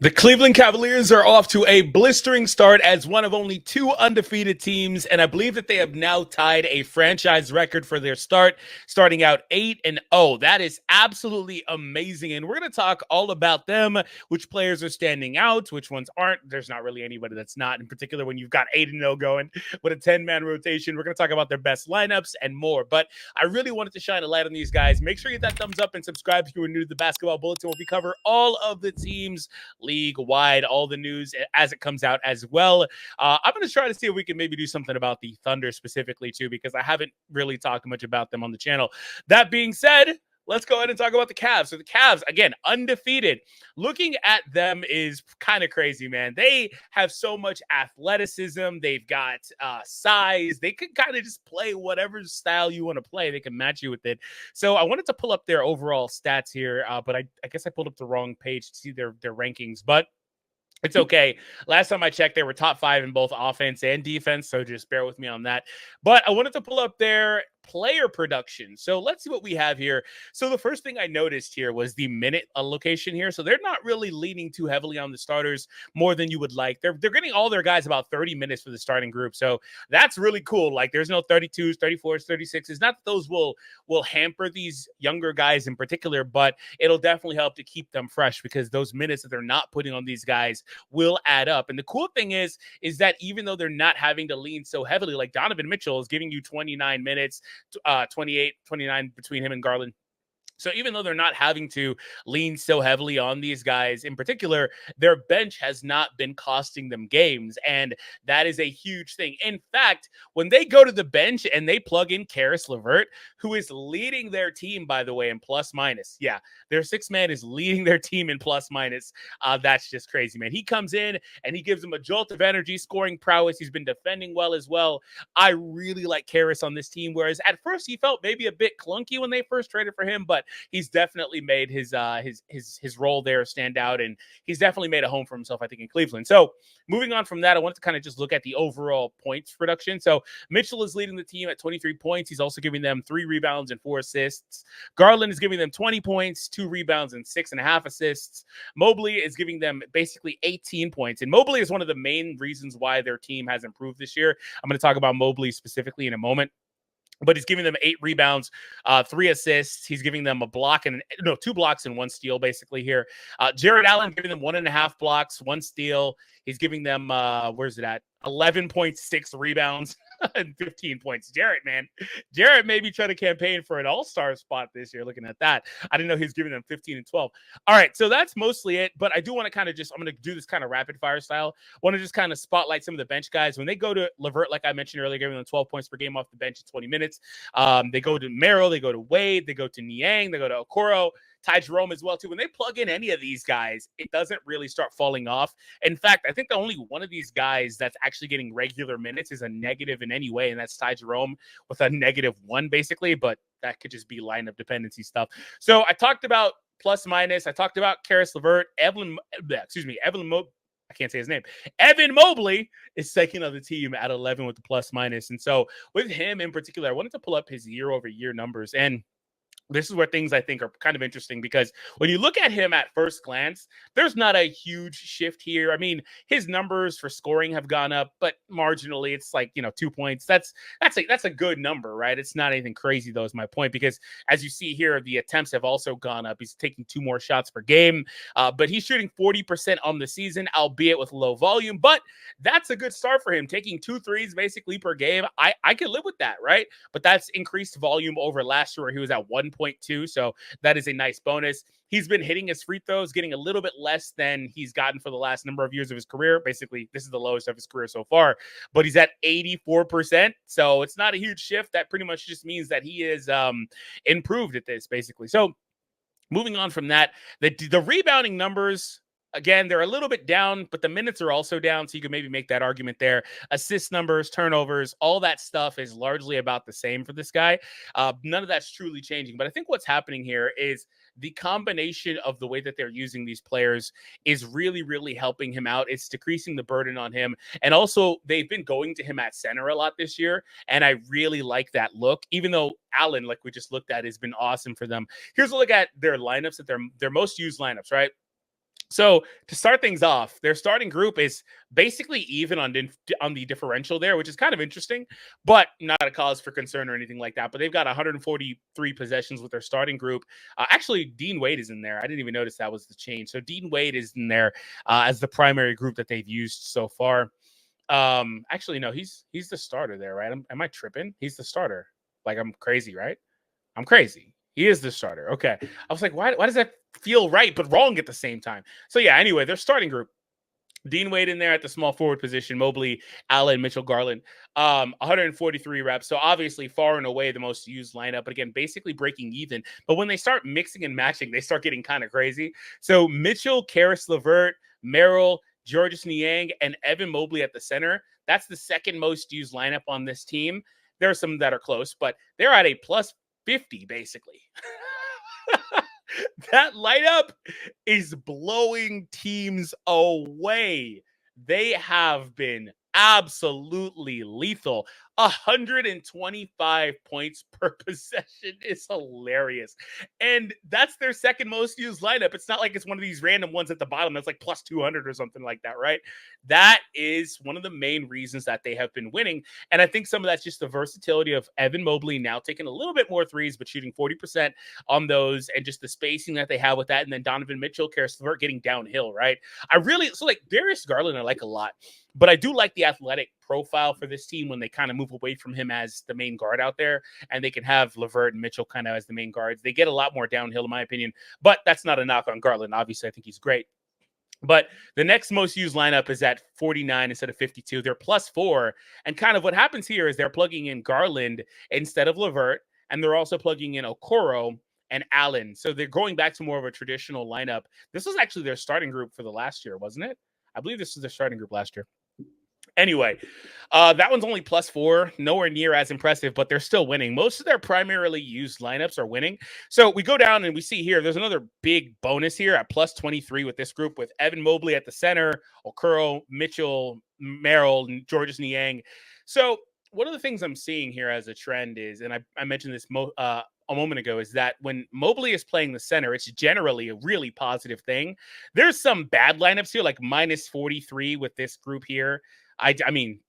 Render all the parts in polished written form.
The Cleveland Cavaliers are off to a blistering start as one of only two undefeated teams, and I believe that they have now tied a franchise record for their starting out 8-0. That is absolutely amazing, and we're going to talk all about them, which players are standing out, which ones aren't. There's not really anybody that's not, in particular when you've got 8-0 going with a 10-man rotation. We're going to talk about their best lineups and more, but I really wanted to shine a light on these guys. Make sure you hit that thumbs up and subscribe if you are new to the Basketball Bulletin, where we cover all of the teams league-wide, all the news as it comes out as well. I'm going to try to see if we can maybe do something about the Thunder specifically too, because I haven't really talked much about them on the channel. That being said, let's go ahead and talk about the Cavs. So the Cavs, again, undefeated. Looking at them is kind of crazy, man. They have so much athleticism. They've got size. They can kind of just play whatever style you want to play. They can match you with it. So I wanted to pull up their overall stats here, but I guess I pulled up the wrong page to see their rankings. But it's okay. Last time I checked, they were top 5 in both offense and defense, so just bear with me on that. But I wanted to pull up their player production. So let's see what we have here. So the first thing I noticed here was the minute allocation here. So they're not really leaning too heavily on the starters more than you would like. They're getting all their guys about 30 minutes for the starting group. So that's really cool. Like there's no 32s, 34s, 36s. Not that those will hamper these younger guys in particular, but it'll definitely help to keep them fresh because those minutes that they're not putting on these guys will add up. And the cool thing is that even though they're not having to lean so heavily, like Donovan Mitchell is giving you 29 minutes, 28, 29 between him and Garland. So even though they're not having to lean so heavily on these guys in particular, their bench has not been costing them games. And that is a huge thing. In fact, when they go to the bench and they plug in Caris LeVert, who is leading their team, by the way, in plus minus. Yeah, their sixth man is leading their team in plus minus. That's just crazy, man. He comes in and he gives them a jolt of energy, scoring prowess. He's been defending well as well. I really like Caris on this team, whereas at first he felt maybe a bit clunky when they first traded for him, but he's definitely made his role there stand out, and he's definitely made a home for himself, I think, in Cleveland. So moving on from that, I wanted to kind of just look at the overall points production. So Mitchell is leading the team at 23 points. He's also giving them 3 rebounds and 4 assists. Garland is giving them 20 points, 2 rebounds, and 6.5 assists. Mobley is giving them basically 18 points. And Mobley is one of the main reasons why their team has improved this year. I'm going to talk about Mobley specifically in a moment. But he's giving them 8 rebounds, 3 assists. He's giving them 2 blocks and 1 steal, basically here. Jared Allen giving them 1.5 blocks, 1 steal. He's giving them, where's it at? 11.6 rebounds and 15 points. Jarrett may be trying to campaign for an all-star spot this year, looking at that. I didn't know he was giving them 15 and 12. All right, so that's mostly it, but I do want to kind of I'm going to do this kind of rapid-fire style. Want to just kind of spotlight some of the bench guys. When they go to LeVert, like I mentioned earlier, giving them 12 points per game off the bench in 20 minutes. They go to Merrill, they go to Wade, they go to Niang, they go to Okoro, Ty Jerome as well, too. When they plug in any of these guys, it doesn't really start falling off. In fact, I think the only one of these guys that's actually getting regular minutes is a negative in any way, and that's Ty Jerome with a -1, basically, but that could just be lineup dependency stuff. So I talked about plus minus. I talked about Caris LeVert, Evan Mobley is second on the team at 11 with the plus minus. And so with him in particular, I wanted to pull up his year-over-year numbers. And this is where things I think are kind of interesting, because when you look at him at first glance, there's not a huge shift here. I mean, his numbers for scoring have gone up, but marginally. It's like, 2 points. That's a good number, right? It's not anything crazy, though, is my point, because as you see here, the attempts have also gone up. He's taking 2 more shots per game, but he's shooting 40% on the season, albeit with low volume. But that's a good start for him, taking 2 threes basically per game. I could live with that, right? But that's increased volume over last year, where he was at 1.2. So that is a nice bonus. He's been hitting his free throws, getting a little bit less than he's gotten for the last number of years of his career. Basically, this is the lowest of his career so far, but he's at 84%. So it's not a huge shift. That pretty much just means that he is improved at this, basically. So moving on from that, the rebounding numbers, again, they're a little bit down, but the minutes are also down, so you can maybe make that argument there. Assist numbers, turnovers, all that stuff is largely about the same for this guy. None of that's truly changing, but I think what's happening here is the combination of the way that they're using these players is really, really helping him out. It's decreasing the burden on him, and also they've been going to him at center a lot this year, and I really like that look, even though Allen, like we just looked at, has been awesome for them. Here's a look at their lineups, that their most used lineups, right? So to start things off, their starting group is basically even on the differential there, which is kind of interesting, but not a cause for concern or anything like that. But they've got 143 possessions with their starting group. Actually, Dean Wade is in there. I didn't even notice that was the change. So Dean Wade is in there as the primary group that they've used so far. Actually, no, he's the starter there, right? Am I tripping? He's the starter. Like I'm crazy, right? I'm crazy. He is the starter. Okay. I was like, why does that feel right but wrong at the same time? So yeah, anyway, their starting group. Dean Wade in there at the small forward position, Mobley, Allen, Mitchell, Garland, 143 reps. So obviously far and away the most used lineup, but again, basically breaking even. But when they start mixing and matching, they start getting kind of crazy. So Mitchell, Karis LeVert, Merrill, Georges Niang, and Evan Mobley at the center. That's the second most used lineup on this team. There are some that are close, but they're at a plus 50, basically. That lineup is blowing teams away. They have been absolutely lethal. 125 points per possession is hilarious. And that's their second most used lineup. It's not like it's one of these random ones at the bottom that's like plus 200 or something like that, right? That is one of the main reasons that they have been winning. And I think some of that's just the versatility of Evan Mobley now taking a little bit more threes, but shooting 40% on those, and just the spacing that they have with that. And then Donovan Mitchell, Karis LeVert getting downhill, right? So like Darius Garland, I like a lot. But I do like the athletic profile for this team when they kind of move away from him as the main guard out there, and they can have LeVert and Mitchell kind of as the main guards. They get a lot more downhill, in my opinion, but that's not a knock on Garland. Obviously, I think he's great. But the next most used lineup is at 49 instead of 52. They're plus 4. And kind of what happens here is they're plugging in Garland instead of LeVert, and they're also plugging in Okoro and Allen. So they're going back to more of a traditional lineup. This was actually their starting group for the last year, wasn't it? I believe this was their starting group last year. Anyway, that one's only plus 4, nowhere near as impressive, but they're still winning. Most of their primarily used lineups are winning. So we go down and we see here, there's another big bonus here at plus 23 with this group, with Evan Mobley at the center, Okoro, Mitchell, Merrill, and Georges Niang. So one of the things I'm seeing here as a trend is, and I mentioned this a moment ago, is that when Mobley is playing the center, it's generally a really positive thing. There's some bad lineups here, like minus 43 with this group here. I mean,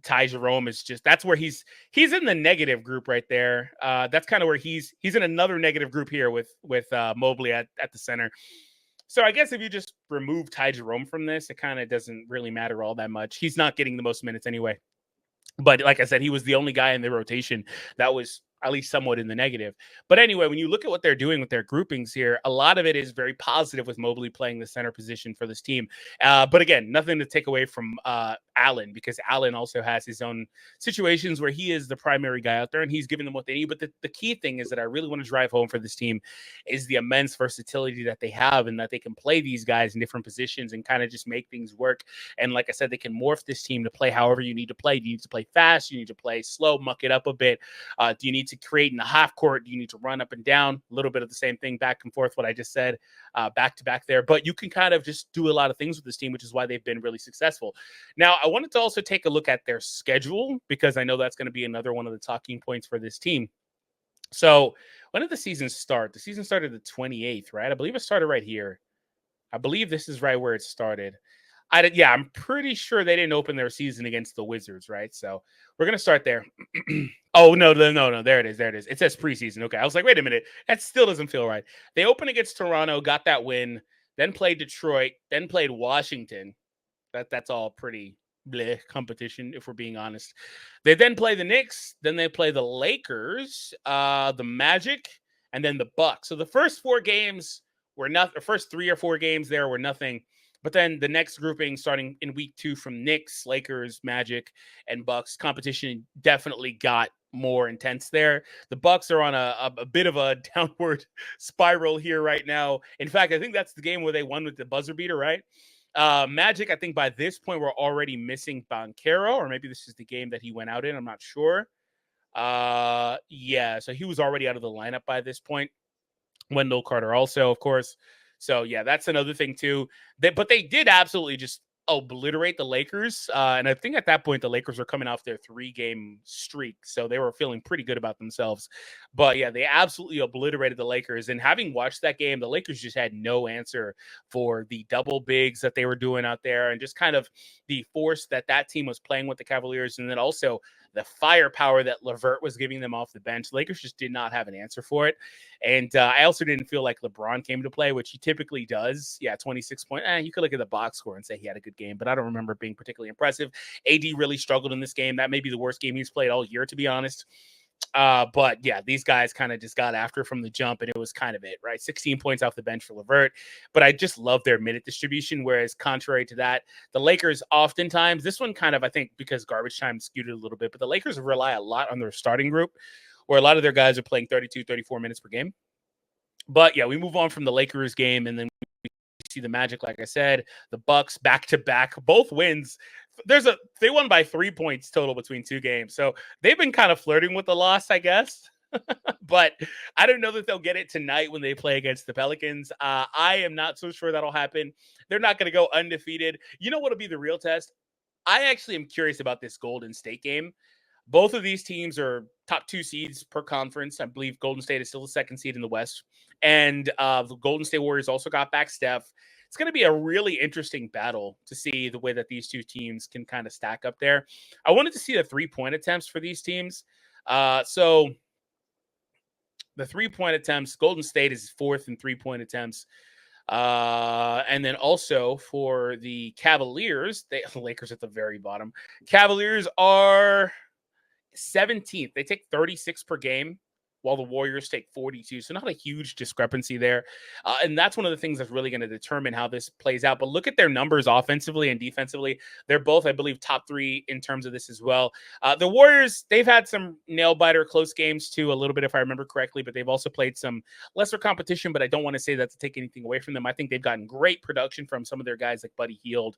Ty Jerome is just, that's where he's in the negative group right there. That's kind of where he's in another negative group here with Mobley at the center. So I guess if you just remove Ty Jerome from this, it kind of doesn't really matter all that much. He's not getting the most minutes anyway. But like I said, he was the only guy in the rotation that was at least somewhat in the negative. But anyway, when you look at what they're doing with their groupings here, a lot of it is very positive with Mobley playing the center position for this team. But again, nothing to take away from Allen, because Allen also has his own situations where he is the primary guy out there and he's giving them what they need. But the key thing is that I really want to drive home for this team is the immense versatility that they have, and that they can play these guys in different positions and kind of just make things work. And like I said, they can morph this team to play however you need to play. Do you need to play fast? Do you need to play slow, muck it up a bit? Do you need to create in the half court? Do you need to run up and down? A little bit of the same thing, back and forth, what I just said, back to back there. But you can kind of just do a lot of things with this team, which is why they've been really successful. Now, I wanted to also take a look at their schedule, because I know that's going to be another one of the talking points for this team. So when did the season start? The season started the 28th, right? I believe it started right here. I believe this is right where it started. I'm pretty sure they didn't open their season against the Wizards, right? So we're going to start there. Oh, no. There it is. It says preseason. Okay. I was like, wait a minute. That still doesn't feel right. They opened against Toronto, got that win, then played Detroit, then played Washington. That's all pretty bleh competition, if we're being honest. They then play the Knicks, then they play the Lakers, the Magic, and then the Bucks. So the first 4 games were nothing. The first 3 or 4 games there were nothing. But then the next grouping, starting in week 2 from Knicks, Lakers, Magic, and Bucks, competition definitely got more intense there. The Bucks are on a bit of a downward spiral here right now. In fact, I think that's the game where they won with the buzzer beater, right? Magic, I think by this point, we're already missing Banchero, or maybe this is the game that he went out in. I'm not sure. So he was already out of the lineup by this point. Wendell Carter also, of course. So, yeah, that's another thing, too. But they did absolutely just obliterate the Lakers. And I think at that point, the Lakers were coming off their 3-game streak. So they were feeling pretty good about themselves. But yeah, they absolutely obliterated the Lakers. And having watched that game, the Lakers just had no answer for the double bigs that they were doing out there and just kind of the force that that team was playing with the Cavaliers. And then also the firepower that LeVert was giving them off the bench. The Lakers just did not have an answer for it. And I also didn't feel like LeBron came to play, which he typically does. Yeah, 26 points. You could look at the box score and say he had a good game, but I don't remember it being particularly impressive. AD really struggled in this game. That may be the worst game he's played all year, to be honest. But yeah, these guys kind of just got after from the jump, and it was kind of it, right? 16 points off the bench for LeVert. But I just love their minute distribution. Whereas contrary to that, the Lakers oftentimes, this one kind of, I think, because garbage time skewed it a little bit, but the Lakers rely a lot on their starting group, where a lot of their guys are playing 32, 34 minutes per game. But yeah, we move on from the Lakers game, and then we see the Magic, like I said, the Bucks back to back, both wins. They won by 3 points total between 2 games. So they've been kind of flirting with the loss, I guess. But I don't know that they'll get it tonight when they play against the Pelicans. I am not so sure that'll happen. They're not going to go undefeated. You know what'll be the real test? I actually am curious about this Golden State game. Both of these teams are top 2 seeds per conference. I believe Golden State is still the 2nd seed in the West. And the Golden State Warriors also got back Steph. It's going to be a really interesting battle to see the way that these two teams can kind of stack up there. I wanted to see the 3-point attempts for these teams. So the 3-point attempts, Golden State is 4th in 3-point attempts. And then also for the Cavaliers, the Lakers at the very bottom. Cavaliers are 17th. They take 36 per game, while the Warriors take 42. So not a huge discrepancy there. And that's one of the things that's really going to determine how this plays out. But look at their numbers offensively and defensively. They're both, I believe, top 3 in terms of this as well. The Warriors, they've had some nail-biter close games too, a little bit if I remember correctly, but they've also played some lesser competition, but I don't want to say that to take anything away from them. I think they've gotten great production from some of their guys like Buddy Hield.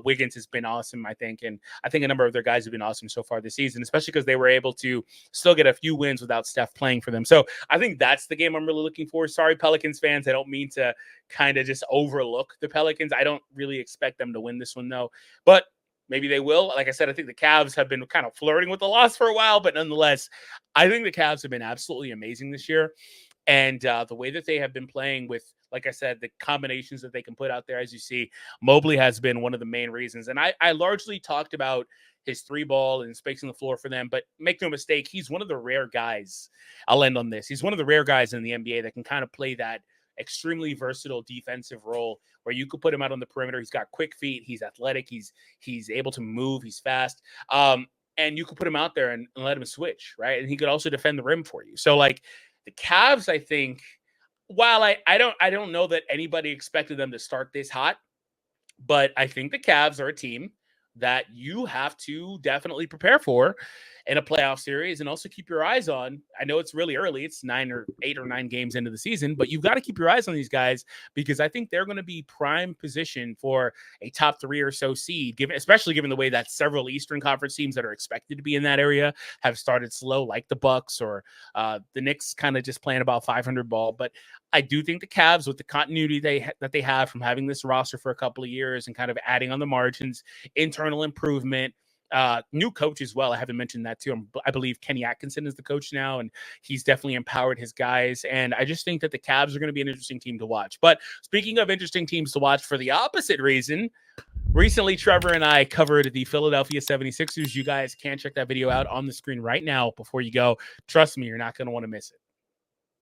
Wiggins has been awesome, I think. And I think a number of their guys have been awesome so far this season, especially because they were able to still get a few wins without Steph playing for them. So I think that's the game I'm really looking for. Sorry, Pelicans fans. I don't mean to kind of just overlook the Pelicans. I don't really expect them to win this one, though. But maybe they will. Like I said, I think the Cavs have been kind of flirting with the loss for a while. But nonetheless, I think the Cavs have been absolutely amazing this year. And the way that they have been playing with, like I said, the combinations that they can put out there, as you see, Mobley has been one of the main reasons. And I largely talked about his 3-ball and spacing the floor for them. But make no mistake, he's one of the rare guys. I'll end on this. He's one of the rare guys in the NBA that can kind of play that extremely versatile defensive role where you could put him out on the perimeter. He's got quick feet. He's athletic. He's able to move. He's fast. And you could put him out there and let him switch, right? And he could also defend the rim for you. So, like, the Cavs, I think, while I don't know that anybody expected them to start this hot, but I think the Cavs are a team that you have to definitely prepare for in a playoff series and also keep your eyes on. I know it's really early. It's 8 or 9 games into the season, but you've got to keep your eyes on these guys because I think they're going to be prime position for a top 3 or so seed, especially given the way that several Eastern Conference teams that are expected to be in that area have started slow, like the Bucks or the Knicks kind of just playing about 500 ball. But I do think the Cavs, with the continuity that they have from having this roster for a couple of years and kind of adding on the margins, internal improvement, new coach as well. I haven't mentioned that too. I believe Kenny Atkinson is the coach now, and he's definitely empowered his guys. And I just think that the Cavs are going to be an interesting team to watch. But speaking of interesting teams to watch for the opposite reason, recently Trevor and I covered the Philadelphia 76ers. You guys can check that video out on the screen right now before you go. Trust me, you're not going to want to miss it.